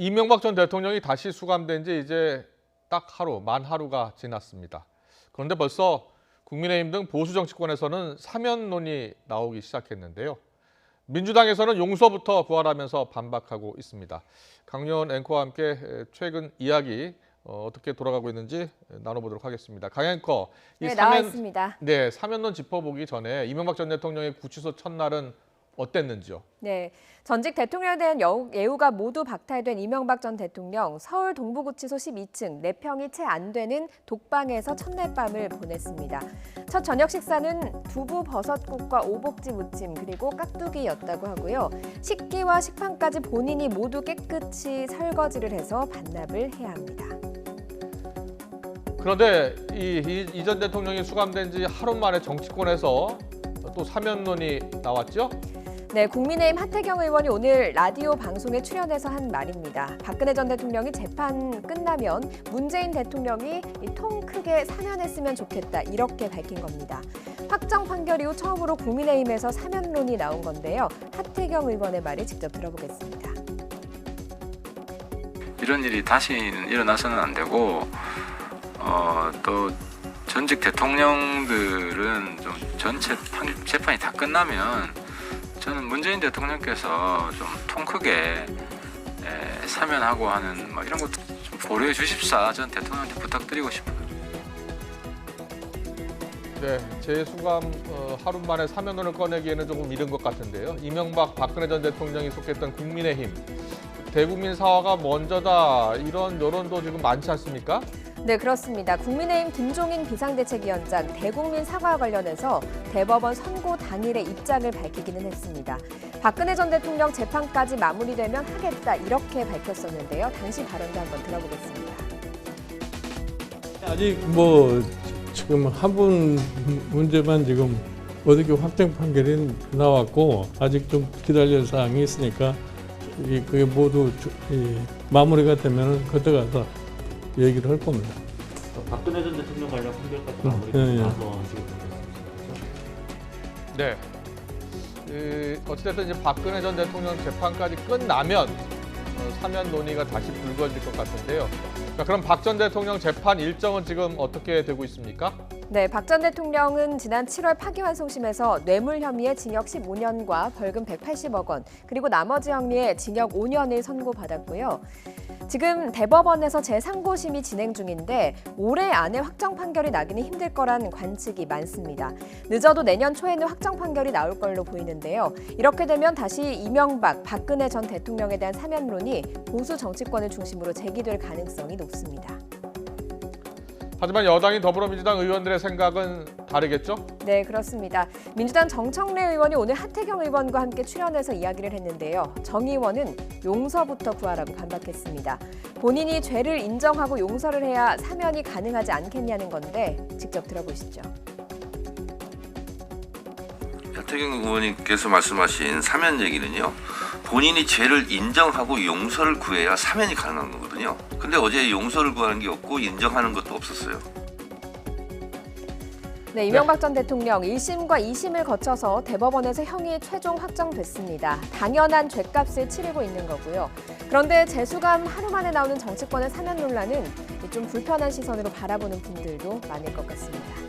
이명박 전 대통령이 다시 수감된 지 이제 딱 만 하루가 지났습니다. 그런데 벌써 국민의힘 등 보수 정치권에서는 사면론이 나오기 시작했는데요. 민주당에서는 용서부터 구하라면서 반박하고 있습니다. 강연 앵커와 함께 최근 이야기 어떻게 돌아가고 있는지 나눠보도록 하겠습니다. 강 앵커, 나와 있습니다. 네, 사면론 짚어보기 전에 이명박 전 대통령의 구치소 첫날은 어땠는지요? 네, 전직 대통령에 대한 예우가 모두 박탈된 이명박 전 대통령, 서울 동부구치소 12층 4평이 채 안 되는 독방에서 첫날 밤을 보냈습니다. 첫 저녁 식사는 두부 버섯국과 오복지 무침 그리고 깍두기였다고 하고요. 식기와 식판까지 본인이 모두 깨끗이 설거지를 해서 반납을 해야 합니다. 그런데 이 전 대통령이 수감된 지 하루 만에 정치권에서 또 사면론이 나왔죠? 네, 국민의힘 하태경 의원이 오늘 라디오 방송에 출연해서 한 말입니다. 박근혜 전 대통령이 재판 끝나면 문재인 대통령이 통 크게 사면했으면 좋겠다 이렇게 밝힌 겁니다. 확정 판결 이후 처음으로 국민의힘에서 사면론이 나온 건데요. 하태경 의원의 말을 직접 들어보겠습니다. 이런 일이 다시 일어나서는 안 되고 또 전직 대통령들은 좀 전체 재판이 다 끝나면 저는 문재인 대통령께서 좀 통 크게 사면하고 하는 이런 것도 좀 고려해 주십사 전 대통령한테 부탁드리고 싶어요. 네, 재수감 하루 만에 사면론을 꺼내기에는 조금 이른 것 같은데요. 이명박, 박근혜 전 대통령이 속했던 국민의힘, 대국민 사과가 먼저다 이런 여론도 지금 많지 않습니까? 네, 그렇습니다. 국민의힘 김종인 비상대책위원장 대국민 사과와 관련해서 대법원 선고 당일에 입장을 밝히기는 했습니다. 박근혜 전 대통령 재판까지 마무리되면 하겠다 이렇게 밝혔었는데요. 당시 발언도 한번 들어보겠습니다. 아직 지금 한분 문제만 지금 어저께 확정 판결이 나왔고 아직 좀 기다릴 사항이 있으니까 그게 모두 마무리가 되면 그때 가서 얘기를 할 겁니다. 박근혜 전 대통령 관련 판결까지 마무리가 나서 지금 네. 어찌됐든 이제 박근혜 전 대통령 재판까지 끝나면 사면 논의가 다시 불거질 것 같은데요. 자, 그럼 박 전 대통령 재판 일정은 지금 어떻게 되고 있습니까? 네, 박 전 대통령은 지난 7월 파기환송심에서 뇌물 혐의의 징역 15년과 벌금 180억 원, 그리고 나머지 혐의의 징역 5년을 선고받았고요. 지금 대법원에서 제3고심이 진행 중인데 올해 안에 확정 판결이 나기는 힘들 거란 관측이 많습니다. 늦어도 내년 초에는 확정 판결이 나올 걸로 보이는데요. 이렇게 되면 다시 이명박, 박근혜 전 대통령에 대한 사면론이 보수 정치권을 중심으로 제기될 가능성이 높습니다. 하지만 여당인 더불어민주당 의원들의 생각은 다르겠죠? 네, 그렇습니다. 민주당 정청래 의원이 오늘 하태경 의원과 함께 출연해서 이야기를 했는데요. 정 의원은 용서부터 구하라고 반박했습니다. 본인이 죄를 인정하고 용서를 해야 사면이 가능하지 않겠냐는 건데 직접 들어보시죠. 하태경 의원님께서 말씀하신 사면 얘기는요. 본인이 죄를 인정하고 용서를 구해야 사면이 가능한 거거든요. 근데 어제 용서를 구하는 게 없고 인정하는 것도 없었어요. 네, 이명박 전 대통령 1심과 2심을 거쳐서 대법원에서 형이 최종 확정됐습니다. 당연한 죗값을 치르고 있는 거고요. 그런데 재수감 하루 만에 나오는 정치권의 사면 논란은 좀 불편한 시선으로 바라보는 분들도 많을 것 같습니다.